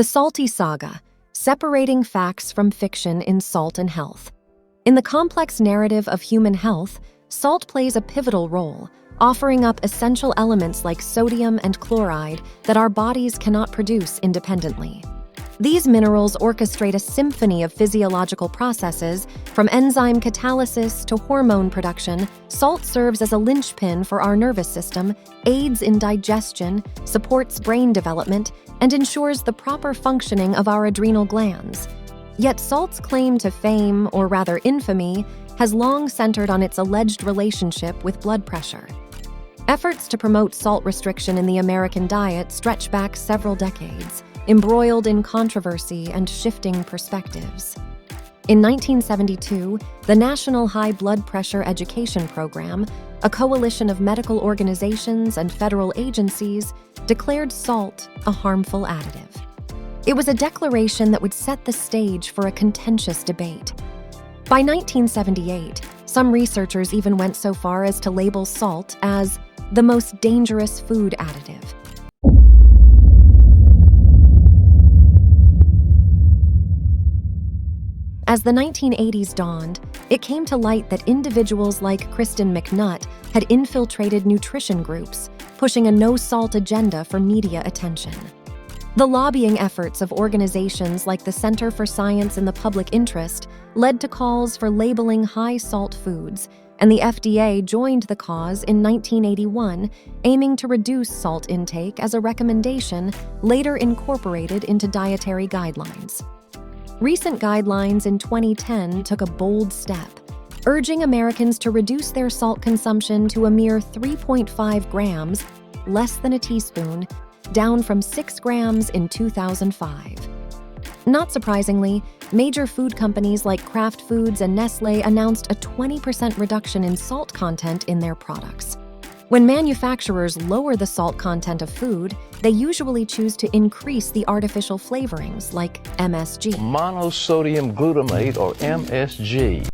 The Salty Saga, separating facts from fiction in salt and health. In the complex narrative of human health, salt plays a pivotal role, offering up essential elements like sodium and chloride that our bodies cannot produce independently. These minerals orchestrate a symphony of physiological processes, from enzyme catalysis to hormone production. Salt serves as a linchpin for our nervous system, aids in digestion, supports brain development, and ensures the proper functioning of our adrenal glands. Yet salt's claim to fame, or rather infamy, has long centered on its alleged relationship with blood pressure. Efforts to promote salt restriction in the American diet stretch back several decades, embroiled in controversy and shifting perspectives. In 1972, the National High Blood Pressure Education Program, a coalition of medical organizations and federal agencies, declared salt a harmful additive. It was a declaration that would set the stage for a contentious debate. By 1978, some researchers even went so far as to label salt as the most dangerous food additive. As the 1980s dawned, it came to light that individuals like Kristen McNutt had infiltrated nutrition groups, pushing a no-salt agenda for media attention. The lobbying efforts of organizations like the Center for Science in the Public Interest led to calls for labeling high-salt foods, and the FDA joined the cause in 1981, aiming to reduce salt intake as a recommendation later incorporated into dietary guidelines. Recent guidelines in 2010 took a bold step, urging Americans to reduce their salt consumption to a mere 3.5 grams, less than a teaspoon, down from 6 grams in 2005. Not surprisingly, major food companies like Kraft Foods and Nestle announced a 20% reduction in salt content in their products. When manufacturers lower the salt content of food, they usually choose to increase the artificial flavorings like MSG. Monosodium glutamate, or MSG.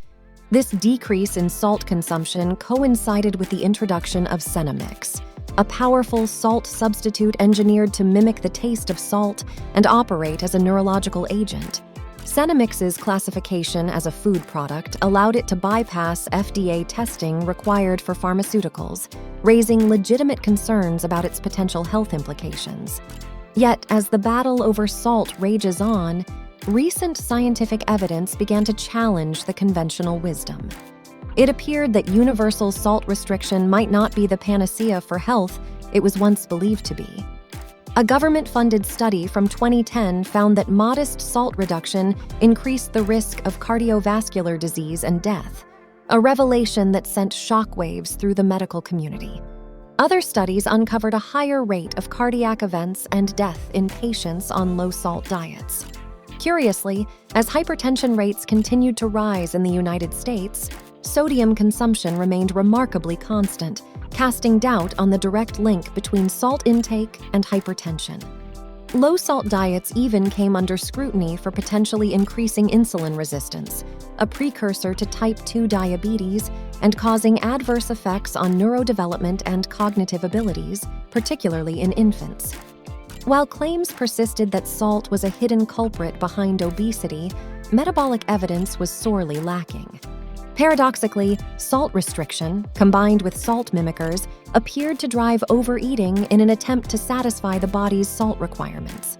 This decrease in salt consumption coincided with the introduction of Cenamix, a powerful salt substitute engineered to mimic the taste of salt and operate as a neurological agent. Cenamix's classification as a food product allowed it to bypass FDA testing required for pharmaceuticals, raising legitimate concerns about its potential health implications. Yet, as the battle over salt rages on, recent scientific evidence began to challenge the conventional wisdom. It appeared that universal salt restriction might not be the panacea for health it was once believed to be. A government-funded study from 2010 found that modest salt reduction increased the risk of cardiovascular disease and death, a revelation that sent shockwaves through the medical community. Other studies uncovered a higher rate of cardiac events and death in patients on low-salt diets. Curiously, as hypertension rates continued to rise in the United States, sodium consumption remained remarkably constant, casting doubt on the direct link between salt intake and hypertension. Low-salt diets even came under scrutiny for potentially increasing insulin resistance, a precursor to type 2 diabetes, and causing adverse effects on neurodevelopment and cognitive abilities, particularly in infants. While claims persisted that salt was a hidden culprit behind obesity, metabolic evidence was sorely lacking. Paradoxically, salt restriction, combined with salt mimickers, appeared to drive overeating in an attempt to satisfy the body's salt requirements.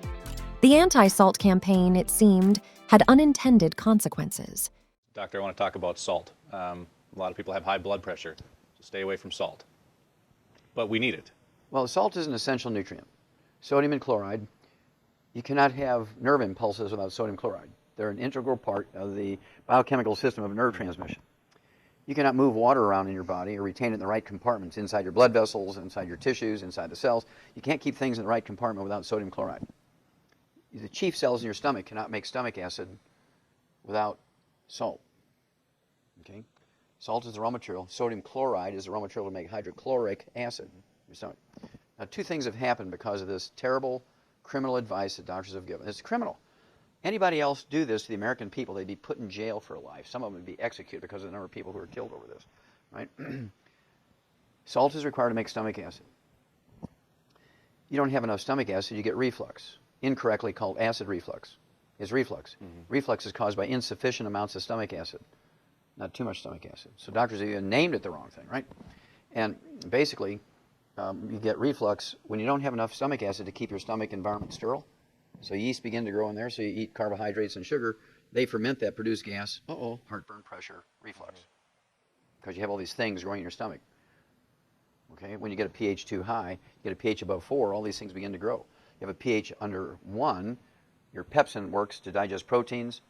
The anti-salt campaign, it seemed, had unintended consequences. Doctor, I want to talk about salt. A lot of people have high blood pressure, so stay away from salt. But we need it. Well, salt is an essential nutrient. Sodium and chloride. You cannot have nerve impulses without sodium chloride. They're an integral part of the biochemical system of nerve transmission. You cannot move water around in your body or retain it in the right compartments, inside your blood vessels, inside your tissues, inside the cells. You can't keep things in the right compartment without sodium chloride. The chief cells in your stomach cannot make stomach acid without salt. Okay? Salt is the raw material. Sodium chloride is the raw material to make hydrochloric acid in your stomach. Now, two things have happened because of this terrible criminal advice that doctors have given. It's criminal. Anybody else do this to the American people, they'd be put in jail for life. Some of them would be executed because of the number of people who are killed over this. Right? Salt is required to make stomach acid. You don't have enough stomach acid, you get reflux. incorrectly called acid reflux. It's reflux. Reflux is caused by insufficient amounts of stomach acid, not too much stomach acid. So doctors have even named it the wrong thing, right? And basically, you get reflux when you don't have enough stomach acid to keep your stomach environment sterile. So yeast begin to grow in there, so you eat carbohydrates and sugar. They ferment that, produce gas. Heartburn, pressure, reflux. Because you have all these things growing in your stomach. Okay, when you get a pH too high, you get a pH above 4, all these things begin to grow. You have a pH under 1, your pepsin works to digest proteins,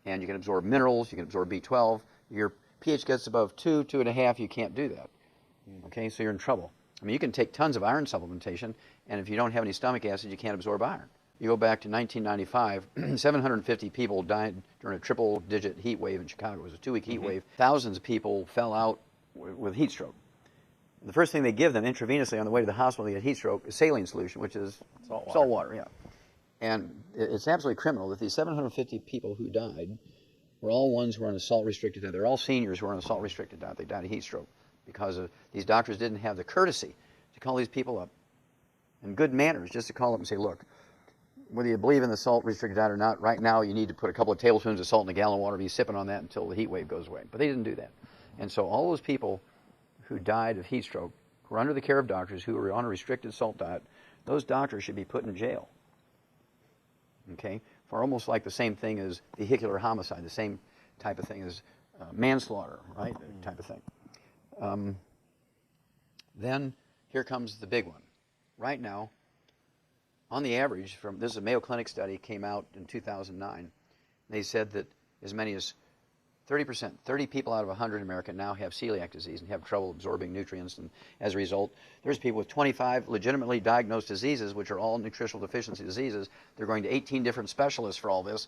and you can absorb minerals, you can absorb B12. Your pH gets above 2, 2.5, you can't do that. Okay, so you're in trouble. I mean, you can take tons of iron supplementation, and if you don't have any stomach acid, you can't absorb iron. You go back to 1995, 750 people died during a triple-digit heat wave in Chicago. It was a 2-week heat wave. Thousands of people fell out with heat stroke. The first thing they give them intravenously on the way to the hospital to get heat stroke is saline solution, which is salt water, yeah. And it's absolutely criminal that these 750 people who died were all ones who were on a salt-restricted diet. They're all seniors who were on a salt-restricted diet. They died of heat stroke because these doctors didn't have the courtesy to call these people up in good manners, just to call up and say, look, whether you believe in the salt-restricted diet or not, right now you need to put a couple of tablespoons of salt in a gallon of water and be sipping on that until the heat wave goes away. But they didn't do that. And so all those people who died of heat stroke who were under the care of doctors who were on a restricted salt diet, those doctors should be put in jail, okay, for almost like the same thing as vehicular homicide, the same type of thing as manslaughter, right, type of thing. Then here comes the big one. Right now, on the average, this is a Mayo Clinic study, came out in 2009. They said that as many as 30%, 30 people out of 100 in America now have celiac disease and have trouble absorbing nutrients. And as a result, there's people with 25 legitimately diagnosed diseases, which are all nutritional deficiency diseases. They're going to 18 different specialists for all this.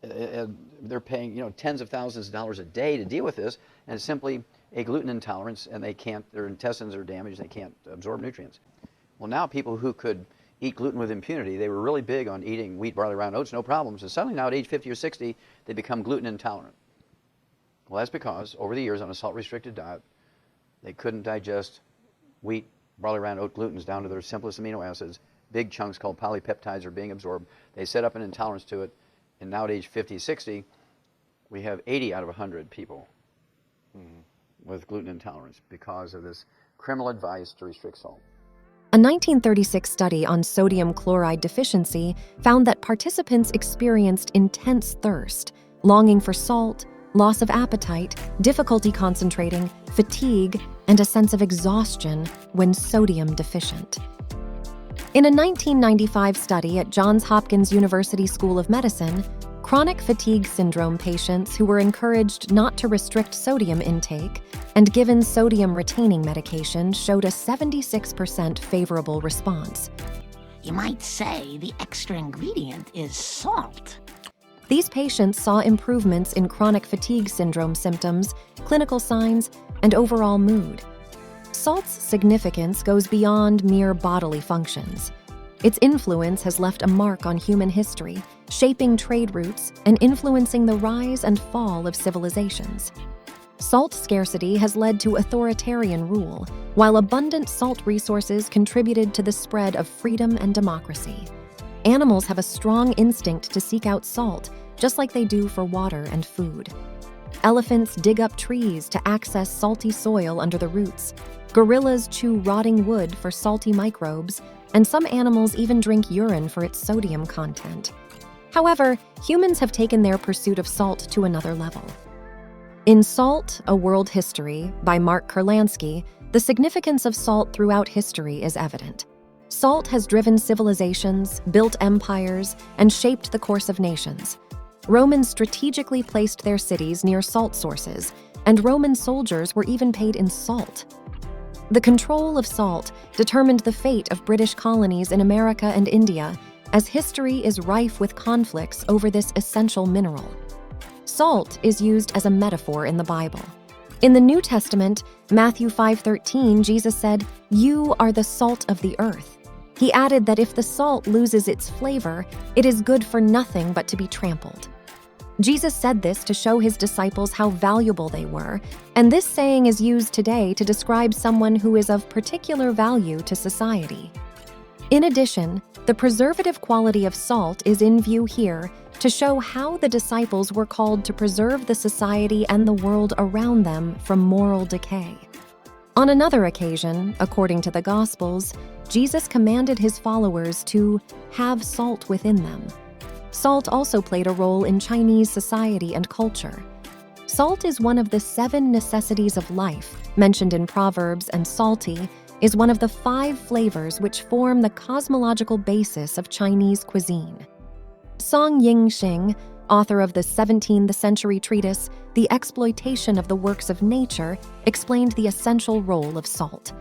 They're paying, tens of thousands of dollars a day to deal with this, and it's simply a gluten intolerance, and their intestines are damaged, they can't absorb nutrients. Well, now people who could eat gluten with impunity, they were really big on eating wheat, barley, rye, and oats, no problems, and suddenly now at age 50 or 60, they become gluten intolerant. Well, that's because over the years on a salt-restricted diet, they couldn't digest wheat, barley, rye, and oat glutens down to their simplest amino acids. Big chunks called polypeptides are being absorbed. They set up an intolerance to it, and now at age 50, 60, we have 80 out of 100 people with gluten intolerance because of this criminal advice to restrict salt. A 1936 study on sodium chloride deficiency found that participants experienced intense thirst, longing for salt, loss of appetite, difficulty concentrating, fatigue, and a sense of exhaustion when sodium deficient. In a 1995 study at Johns Hopkins University School of Medicine, chronic fatigue syndrome patients who were encouraged not to restrict sodium intake and given sodium-retaining medication showed a 76% favorable response. You might say the extra ingredient is salt. These patients saw improvements in chronic fatigue syndrome symptoms, clinical signs, and overall mood. Salt's significance goes beyond mere bodily functions. Its influence has left a mark on human history, shaping trade routes and influencing the rise and fall of civilizations. Salt scarcity has led to authoritarian rule, while abundant salt resources contributed to the spread of freedom and democracy. Animals have a strong instinct to seek out salt, just like they do for water and food. Elephants dig up trees to access salty soil under the roots. Gorillas chew rotting wood for salty microbes, and some animals even drink urine for its sodium content. However, humans have taken their pursuit of salt to another level. In Salt, A World History, by Mark Kurlansky, the significance of salt throughout history is evident. Salt has driven civilizations, built empires, and shaped the course of nations. Romans strategically placed their cities near salt sources, and Roman soldiers were even paid in salt. The control of salt determined the fate of British colonies in America and India, as history is rife with conflicts over this essential mineral. Salt is used as a metaphor in the Bible. In the New Testament, Matthew 5:13, Jesus said, "You are the salt of the earth." He added that if the salt loses its flavor, it is good for nothing but to be trampled. Jesus said this to show his disciples how valuable they were, and this saying is used today to describe someone who is of particular value to society. In addition, the preservative quality of salt is in view here to show how the disciples were called to preserve the society and the world around them from moral decay. On another occasion, according to the Gospels, Jesus commanded his followers to have salt within them. Salt also played a role in Chinese society and culture. Salt is one of the 7 necessities of life mentioned in Proverbs, and salty is one of the 5 flavors which form the cosmological basis of Chinese cuisine. Song Yingxing, author of the 17th century treatise The Exploitation of the Works of Nature, explained the essential role of salt.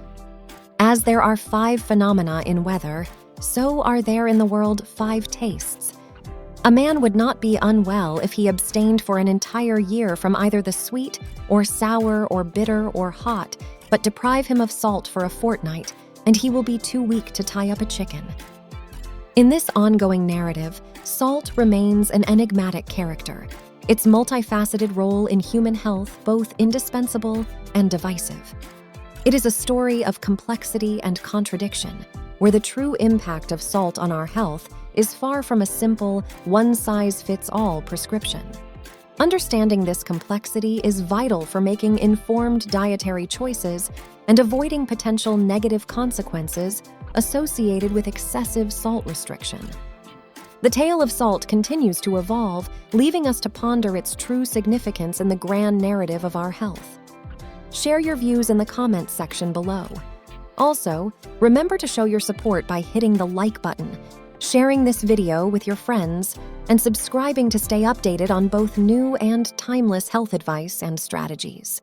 As there are 5 phenomena in weather, so are there in the world 5 tastes. A man would not be unwell if he abstained for an entire year from either the sweet or sour or bitter or hot, but deprive him of salt for a fortnight, and he will be too weak to tie up a chicken. In this ongoing narrative, salt remains an enigmatic character, its multifaceted role in human health both indispensable and divisive. It is a story of complexity and contradiction, where the true impact of salt on our health is far from a simple, one-size-fits-all prescription. Understanding this complexity is vital for making informed dietary choices and avoiding potential negative consequences associated with excessive salt restriction. The tale of salt continues to evolve, leaving us to ponder its true significance in the grand narrative of our health. Share your views in the comments section below. Also, remember to show your support by hitting the like button, sharing this video with your friends, and subscribing to stay updated on both new and timeless health advice and strategies.